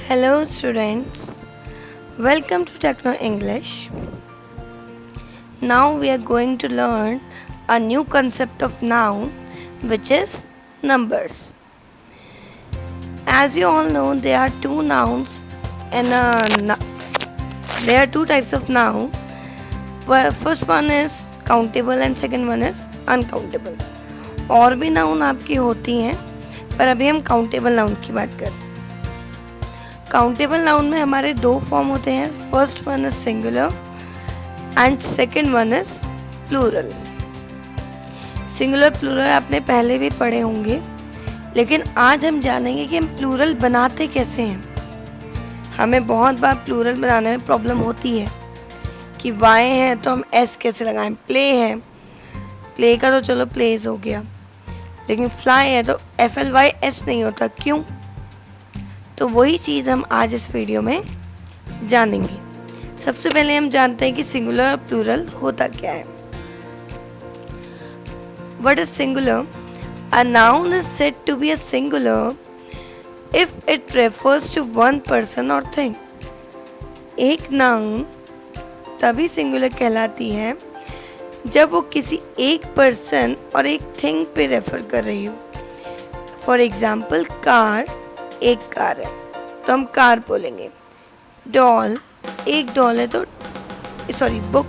Hello students, welcome to Techno English. Now we are going to learn a new concept of noun which is numbers. As you all know, there are two nouns and there are two types of noun. First one is countable and second one is uncountable. और भी noun आपकी होती हैं पर अभी हम countable noun की बात करते हैं. काउंटेबल नाउन में हमारे दो फॉर्म होते हैं. First one is singular and second one is plural. Singular plural आपने पहले भी पढ़े होंगे, लेकिन आज हम जानेंगे कि हम प्लूरल बनाते कैसे हैं. हमें बहुत बार प्लूरल बनाने में प्रॉब्लम होती है कि वाई है तो हम एस कैसे लगाएं. प्ले है, प्ले का तो चलो प्लेज हो गया, लेकिन फ्लाई है तो FLYS नहीं होता. क्यों? तो वही चीज़ हम आज इस वीडियो में जानेंगे. सबसे पहले हम जानते हैं कि सिंगुलर और प्लूरल होता क्या है. What is singular? A noun is said to be a singular if it refers to one person और थिंग. एक नाउन तभी सिंगुलर कहलाती है जब वो किसी एक पर्सन और एक थिंग पे रेफर कर रही हो. फॉर एग्जाम्पल, कार एक कार है तो हम कार बोलेंगे. डॉल एक डॉल है तो बुक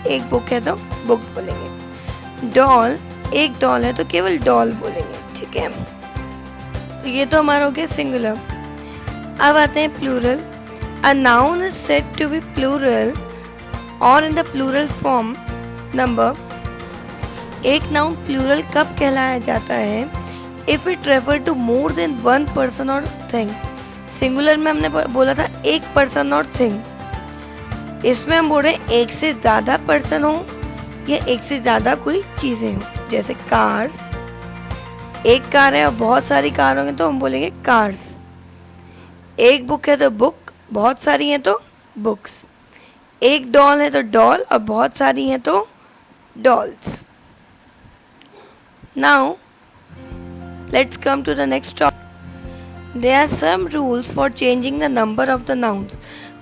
एक बुक है तो बुक बोलेंगे. डॉल एक डॉल है तो केवल डॉल बोलेंगे. ठीक है, तो ये तो हमारा हो गया सिंगुलर. अब आते हैं plural. A noun is said to be plural और in the plural form number. एक नाउन प्लूरल कब कहलाया जाता है? If it refer to more than one person और थिंग. सिंगुलर में हमने बोला था एक पर्सन और थिंग. इसमें हम बोल रहे हैं एक से ज़्यादा पर्सन हो या एक से ज़्यादा कोई चीज़ें हो. जैसे कार्स, एक कार है और बहुत सारी कार होंगे तो हम बोलेंगे कार्स. एक बुक है तो बुक, बहुत सारी हैं तो बुक्स. एक डॉल है तो डॉल और बहुत सारी हैं तो dolls. Now let's come to the next topic. There are some rules for changing the number of the nouns.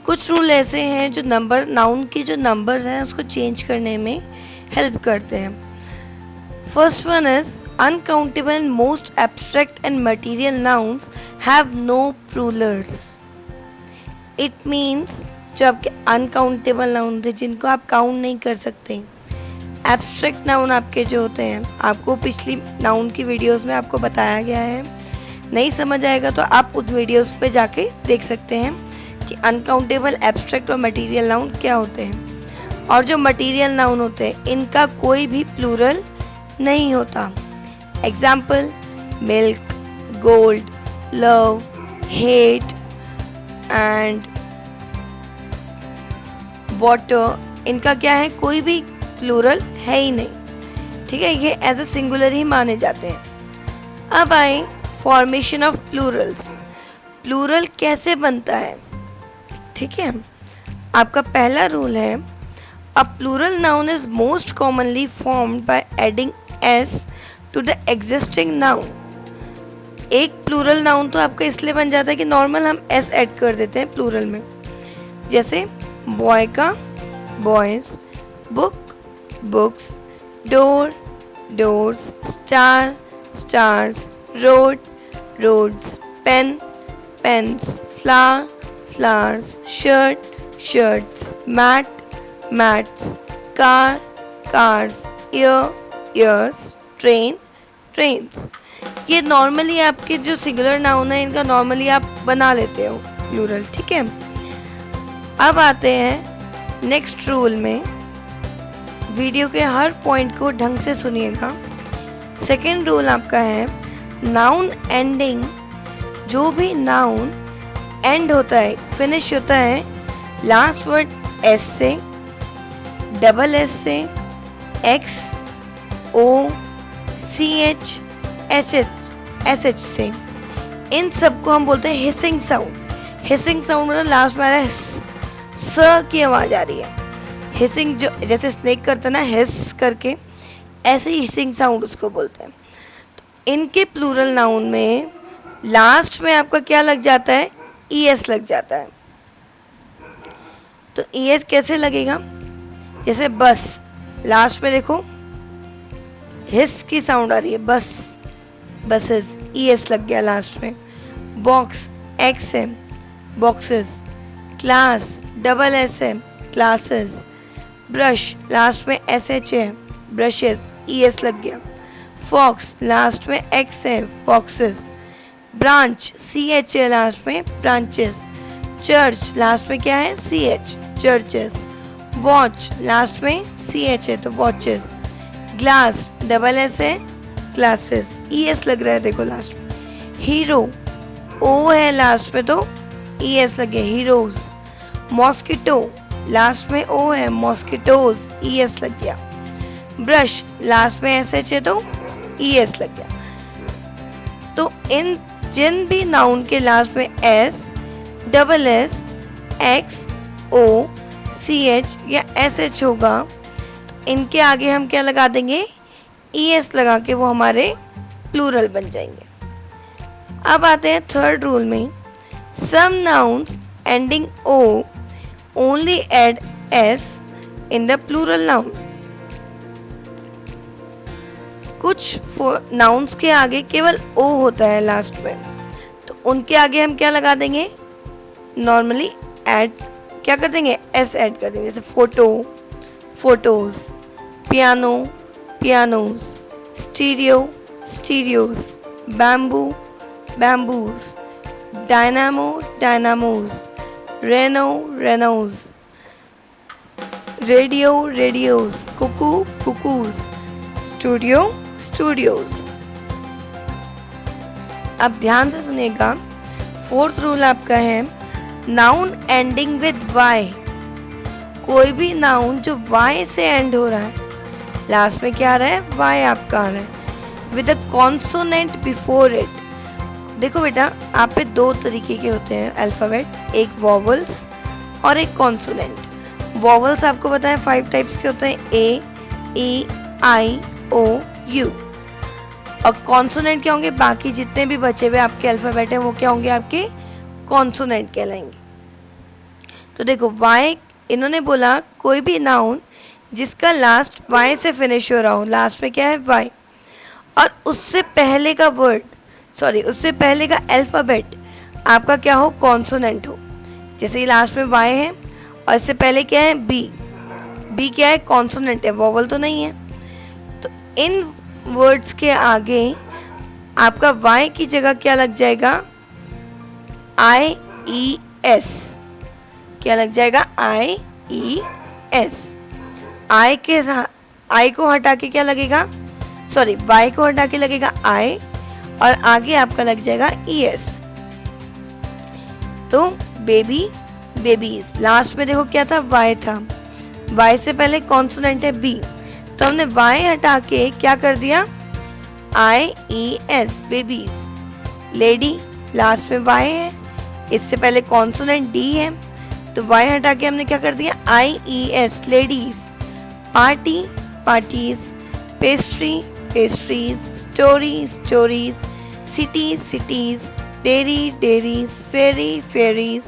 कुछ रूल ऐसे हैं जो नंबर नाउन की जो नंबर्स हैं उसको चेंज करने में हेल्प करते हैं. First one is uncountable and most abstract and material nouns have no plurals. It means जो आपके अनकाउंटेबल नाउन थे जिनको आप काउंट नहीं कर सकते. एब्स्ट्रैक्ट नाउन आपके जो होते हैं, आपको पिछली नाउन की वीडियोस में आपको बताया गया है. नहीं समझ आएगा तो आप उस वीडियोस पे जाके देख सकते हैं कि अनकाउंटेबल, एब्स्ट्रैक्ट और मटेरियल नाउन क्या होते हैं. और जो मटेरियल नाउन होते हैं इनका कोई भी प्लूरल नहीं होता. Example, milk, gold, love, hate and water, इनका क्या है, कोई भी प्लूरल है ही नहीं. ठीक है, ये एज ए सिंगुलर ही माने जाते हैं. अब आए फॉर्मेशन ऑफ प्लूरल्स. प्लूरल कैसे बनता है? ठीक है, आपका पहला रूल है a plural noun is most commonly formed by adding S to the existing noun. एक प्लूरल नाउन तो आपका इसलिए बन जाता है कि नॉर्मल हम एस ऐड कर देते हैं प्लूरल में. जैसे बॉय का boys, book books, door, doors, star, stars, road, roads, pen, pens, flower, flowers, shirt, shirts, mat, mats, car, cars, ear, ears, train, trains. ये नॉर्मली आपके जो सिंगुलर नाउन है इनका नॉर्मली आप बना लेते हो प्लूरल. ठीक है, अब आते हैं नेक्स्ट रूल में. वीडियो के हर पॉइंट को ढंग से सुनिएगा. सेकेंड रूल आपका है नाउन एंडिंग. जो भी नाउन एंड होता है, फिनिश होता है, लास्ट वर्ड एस से, डबल एस से, एक्स, ओ, सी एच, एच एच से, इन सबको हम बोलते हैं हिसिंग साउंड. हिसिंग साउंड मतलब लास्ट में आ रहा है स की आवाज़ आ रही है. हिसिंग जो जैसे स्नेक करता है ना हिस करके, ऐसे ही हिसिंग साउंड उसको बोलते हैं. तो इनके प्लूरल नाउन में लास्ट में आपका क्या लग जाता है? ई एस लग जाता है। तो ई एस कैसे लगेगा? जैसे बस, लास्ट में देखो हिस की साउंड आ रही है, बस, बसेस, ई एस लग गया लास्ट में। Box, X M, boxes. Class, double S M, classes. Brush, last में एस एच है, ब्रशेस, ई एस लग गया। फॉक्स, लास्ट में एक्स है, फॉक्सेस। ब्रांच, सी एच है लास्ट में, ब्रांचेस। चर्च, लास्ट में क्या है, C H, churches. Watch, last में सी एच है तो वॉचेस। ग्लास, डबल एस है, ग्लासेस, ई एस लग रहा है देखो लास्ट में। हीरो, ओ है लास्ट में तो ई एस लग गया, हीरोज। मॉस्किटो, लास्ट में ओ है, मॉस्किटोज, ई एस लग गया। ब्रश, लास्ट में एस एच है तो ई एस लग गया। तो इन जिन भी नाउन के लास्ट में एस, डबल एस, एक्स, ओ, सी एच या एस एच होगा, तो इनके आगे हम क्या लगा देंगे, ई एस लगा के वो हमारे प्लूरल बन जाएंगे। अब आते हैं थर्ड रूल में। Some nouns ending O only add S in the plural noun. कुछ नाउन्स के आगे केवल ओ होता है लास्ट में, तो उनके आगे हम क्या लगा देंगे, नॉर्मली ऐड क्या कर देंगे, एस ऐड कर देंगे। जैसे photo, photos. Piano, pianos. Stereo, stereos. Bamboo, bamboos. Dynamo, dynamos. Rhino, rhinos. Radio, radios. Cuckoo, cuckoos. Studio, studios. अब ध्यान से सुनिएगा, फोर्थ रूल आपका है, नाउन एंडिंग विद वाई। कोई भी नाउन जो वाई से एंड हो रहा है, लास्ट में क्या आ रहा है, वाई आपका आ रहा है, with a consonant before it. देखो बेटा, आप पे दो तरीके के होते हैं अल्फाबेट, एक वॉवल्स और एक कॉन्सोनेंट। वॉवल्स आपको पता है 5 टाइप्स के होते हैं, ए, ई, आई, ओ, यू। और कॉन्सोनेंट क्या होंगे, बाकी जितने भी बचे हुए आपके अल्फाबेट हैं वो क्या होंगे, आपके कॉन्सोनेंट कहलाएंगे। तो देखो वाई, इन्होंने बोला कोई भी नाउन जिसका लास्ट वाई से फिनिश हो रहा हो, लास्ट में क्या है, वाई, और उससे पहले का वर्ड, सॉरी उससे पहले का अल्फाबेट आपका क्या हो, कॉन्सोनेंट हो। जैसे लास्ट में वाई है और इससे पहले क्या है, बी। बी क्या है, कॉन्सोनेंट है, वोवल तो नहीं है। तो इन वर्ड्स के आगे आपका वाई की जगह क्या लग जाएगा, आई ई एस। क्या लग जाएगा, आई ई एस। आई को हटा के क्या लगेगा, सॉरी वाई को हटा के लगेगा आई, और आगे आपका लग जाएगा ई एस। तो बेबी, बेबीज। लास्ट में देखो क्या था, वाई था, वाई से पहले कॉन्सोनेंट है बी, तो हमने वाई हटा के क्या कर दिया, I E S, babies. Lady, last में वाई है, इससे पहले कॉन्सोनेंट डी है, तो वाई हटा के हमने क्या कर दिया, I E S, ladies. Party, parties. Pastry, pastries. Story, stories. City, cities. Dairy, dairies. Ferry, ferries.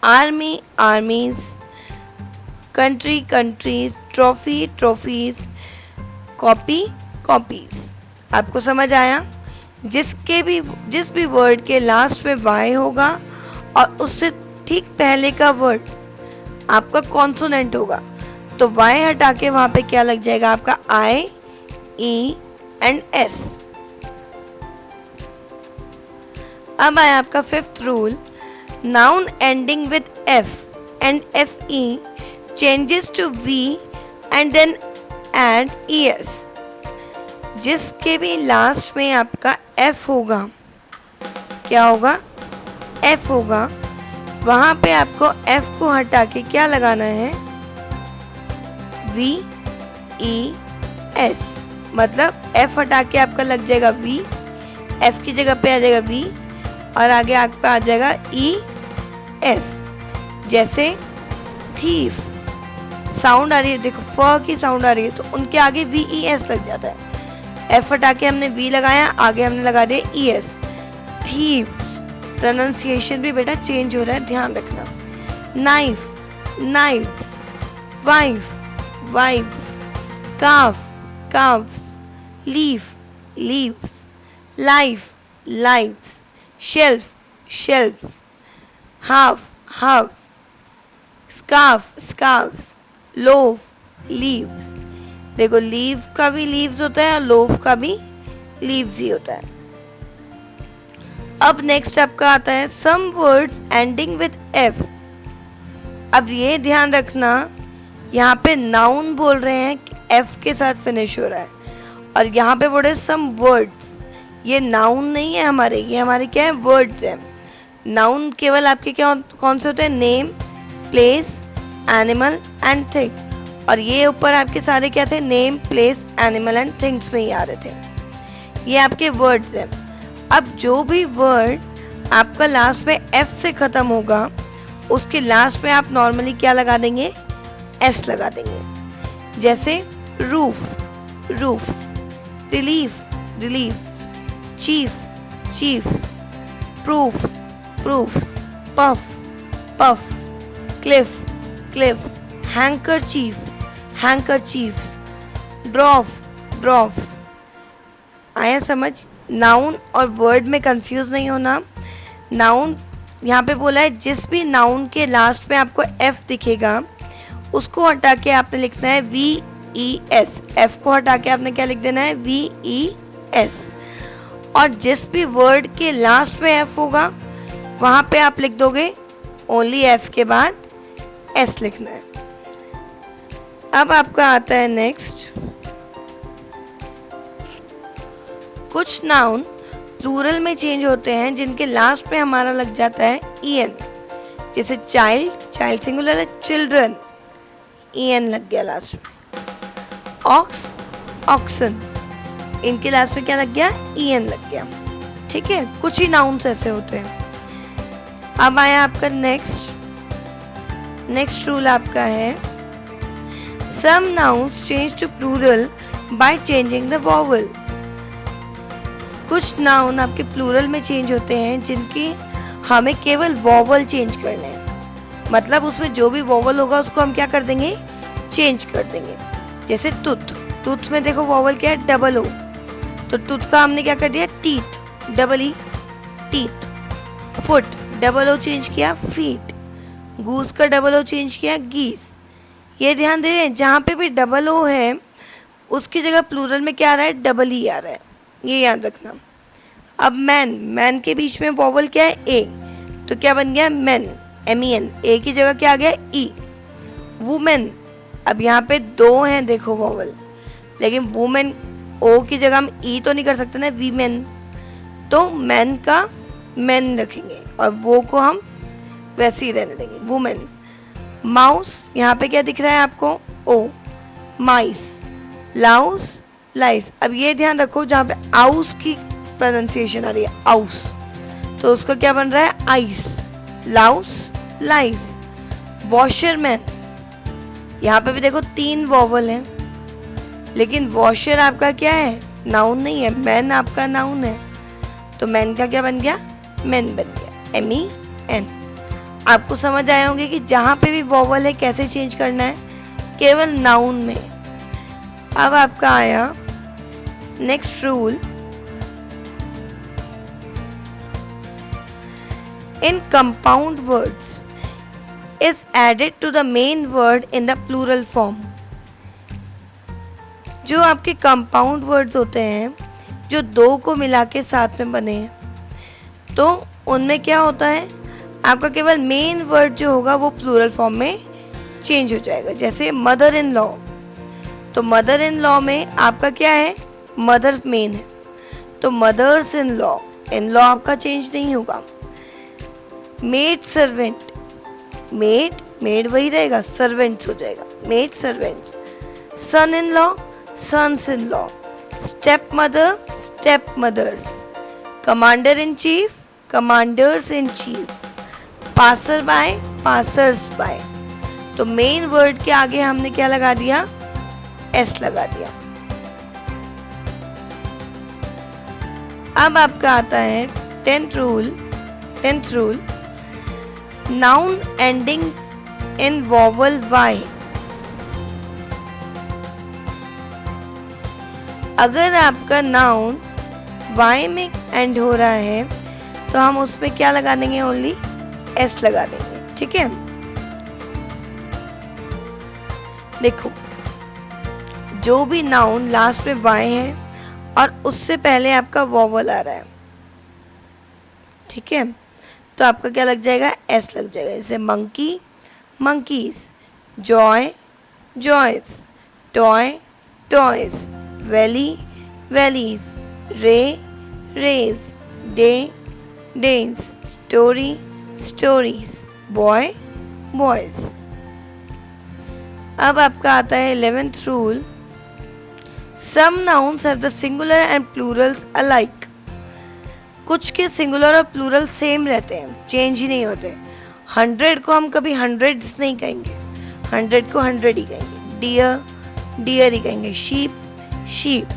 Army, armies. Country, countries. Trophy, trophies. Copy, copies. आपको समझ आया? जिस भी वर्ड के लास्ट में वाई होगा और उससे ठीक पहले का वर्ड आपका कॉन्सोनेंट होगा, तो वाई हटा के वहां पे क्या लग जाएगा, आपका आई ई एंड एस। अब आया आपका fifth rule, noun ending with F and F E changes to V and then add E S. जिसके भी लास्ट में आपका एफ होगा, क्या होगा, एफ होगा, वहां पे आपको एफ को हटा के क्या लगाना है, वी ई एस। मतलब एफ हटा के आपका लग जाएगा वी, एफ की जगह पे आ जाएगा वी, और आगे आपका आ जाएगा ई एस। जैसे थीफ, साउंड आ रही है, देखो फ की साउंड आ रही है, तो उनके आगे वी ई एस लग जाता है। एफ हटा के हमने वी लगाया, आगे हमने लगा दिया ई एस। थीव्स, प्रोनाउंसिएशन भी बेटा चेंज हो रहा है, ध्यान रखना। Knife, knives, wife, wives, calf, calfs, leaf, leaves, life, lives, shelf, shelfs, half, half, scarf, scarfs, loaf, leaves. देखो लीव का भी लीव्स होता है और लोफ का भी लीव्स ही होता है। अब नेक्स्ट आपका आता है some words ending with F. अब ये ध्यान रखना, यहाँ पे नाउन बोल रहे हैं कि एफ के साथ फिनिश हो रहा है, और यहाँ पे बोल रहे हैं सम वर्ड्स। ये नाउन नहीं है हमारे, ये हमारे क्या है, वर्ड्स हैं। नाउन केवल आपके क्या कौन से होते हैं, name, place, animal and thing, और ये ऊपर आपके सारे क्या थे, name, place, animal and things में ही आ रहे थे। ये आपके वर्ड्स हैं। अब जो भी वर्ड आपका लास्ट में एफ से खत्म होगा, उसके लास्ट में आप नॉर्मली क्या लगा देंगे, एस लगा देंगे। जैसे roof, roofs, relief, reliefs, chief, chiefs, proof, proofs, puff, puffs, cliff, cliffs, handkerchief, handkerchiefs, dwarf, dwarfs. आया समझ? नाउन और वर्ड में कंफ्यूज नहीं होना। नाउन यहाँ पे बोला है जिस भी नाउन के लास्ट में आपको एफ दिखेगा उसको हटा के आपने लिखना है VES। एफ को हटा के आपने क्या लिख देना है, VES। और जिस भी वर्ड के लास्ट में एफ होगा वहां पे आप लिख दोगे ओनली एफ के बाद एस लिखना है। अब आपका आता है नेक्स्ट, कुछ नाउन प्लूरल में चेंज होते हैं जिनके लास्ट में हमारा लग जाता है EN। जैसे चाइल्ड, चाइल्ड सिंगुलर है, चिल्ड्रन, EN लग गया लास्ट में। ऑक्स, ऑक्सन, इनके लास्ट में क्या लग गया, EN लग गया। ठीक है, कुछ ही नाउन्स ऐसे होते हैं। अब आया आपका नेक्स्ट, नेक्स्ट रूल आपका है some nouns change to plural by changing the vowel. कुछ नाउन आपके प्लूरल में चेंज होते हैं जिनकी हमें केवल वॉवल चेंज करने हैं। मतलब उसमें जो भी वॉवल होगा उसको हम क्या कर देंगे, चेंज कर देंगे। जैसे तुथ, तुथ में देखो वॉवल क्या है, डबल ओ, तो तुथ का हमने क्या कर दिया, teeth, double E, teeth. Foot, double O change किया, फीट। गूस का डबल ओ चेंज किया, गीस। ये ध्यान दे रहे हैं, जहाँ पे भी डबल ओ है उसकी जगह प्लूरल में क्या आ रहा है, डबल ई आ रहा है, ये याद रखना। अब मैन, मैन के बीच में वॉवल क्या है, ए, तो क्या बन गया, मैन, MEN। ए की जगह क्या आ गया, ई। वुमेन, अब यहाँ पे दो हैं देखो वॉवल, लेकिन वुमेन ओ की जगह हम ई तो नहीं कर सकते ना, वीमेन, तो मैन का मैन रखेंगे और वो को हम वैसे ही रहने देंगे, वुमेन। माउस, यहाँ पे क्या दिख रहा है आपको, ओ, माइस। लाउस, लाइस। अब ये ध्यान रखो जहाँ पे आउस की प्रोनाउंसिएशन आ रही है, आउस, तो उसका क्या बन रहा है, आइस। लाउस, लाइस। वॉशरमैन, यहाँ पे भी देखो 3 वॉवल हैं, लेकिन वॉशर आपका क्या है, नाउन नहीं है, मैन आपका नाउन है, तो मैन का क्या बन गया, मैन बन गया, MEN। आपको समझ आए होंगे कि जहाँ पे भी वॉवल है कैसे चेंज करना है, केवल नाउन में। अब आपका आया next rule, in compound words is added to the main word in the plural form. जो आपके कंपाउंड वर्ड्स होते हैं जो दो को मिला के साथ में बने हैं, तो उनमें क्या होता है, आपका केवल मेन वर्ड जो होगा वो प्लूरल फॉर्म में चेंज हो जाएगा। जैसे मदर इन लॉ, तो मदर इन लॉ में आपका क्या है, मदर मेन है, तो मदर्स इन लॉ आपका चेंज नहीं होगा। मेड सर्वेंट, मेड, मेड वही रहेगा, सर्वेंट्स हो जाएगा, maid servants. Son in law, sons in law. Stepmother, stepmothers. Commander in chief, commanders in chief. Passer by, passers by. तो main word के आगे हमने क्या लगा दिया, एस लगा दिया। अब आपका आता है 10th rule, 10th rule, noun ending in vowel y. अगर आपका नाउन y में एंड हो रहा है तो हम उसमें क्या लगा देंगे, ओनली s लगा देंगे, ठीक है। देखो, जो भी नाउन लास्ट में y है और उससे पहले आपका वॉवल आ रहा है, ठीक है, तो आपका क्या लग जाएगा, s लग जाएगा। जैसे monkey, monkeys, joy, joys, toy, toys, valley, valleys, ray, rays, day, days, story, stories, boy, boys. अब आपका आता है 11th rule, some nouns have the singular and plurals alike. कुछ के सिंगुलर और प्लूरल सेम रहते हैं, चेंज ही नहीं होते। 100 को हम कभी हंड्रेड्स नहीं कहेंगे, 100 को 100 ही कहेंगे। डियर, डियर ही कहेंगे। Sheep, sheep.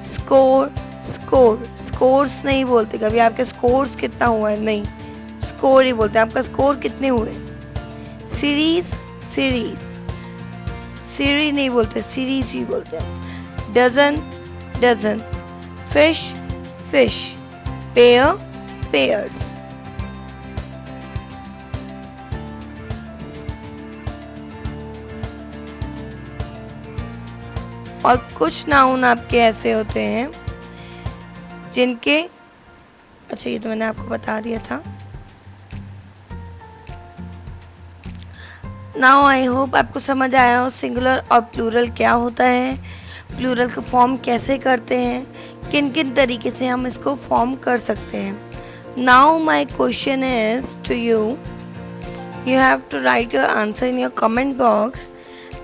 Score, score. Scores नहीं बोलते कभी, आपके स्कोर्स कितना हुआ है, नहीं, स्कोर ही बोलते हैं, आपका स्कोर कितने हुए। Series, series. सीरीज नहीं बोलते, सीरीज ही बोलते हैं। Dozen, dozen. Fish, fish. Pair, pairs. और कुछ नाउन आपके ऐसे होते हैं जिनके, अच्छा ये तो मैंने आपको बता दिया था। नाउ आई होप आपको समझ आया हो सिंगुलर और प्लूरल क्या होता है, प्लूरल का फॉर्म कैसे करते हैं, किन किन तरीके से हम इसको फॉर्म कर सकते हैं। Now my question is to you, you have to write your answer in your comment box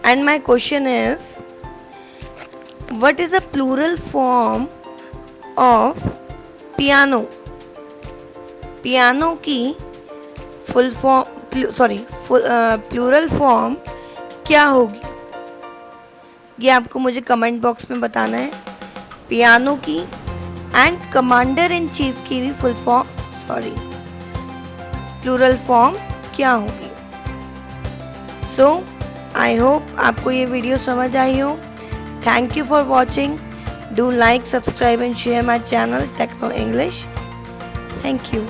and my question is, what is the plural form of piano? Piano की full form, sorry, plural form क्या होगी, ये आपको मुझे comment box में बताना है। Piano की एंड कमांडर इन चीफ की भी full form, sorry, plural form क्या होगी। सो आई होप आपको ये वीडियो समझ आई हो। Thank you for watching. Do like, subscribe and share my channel Techno English. Thank you.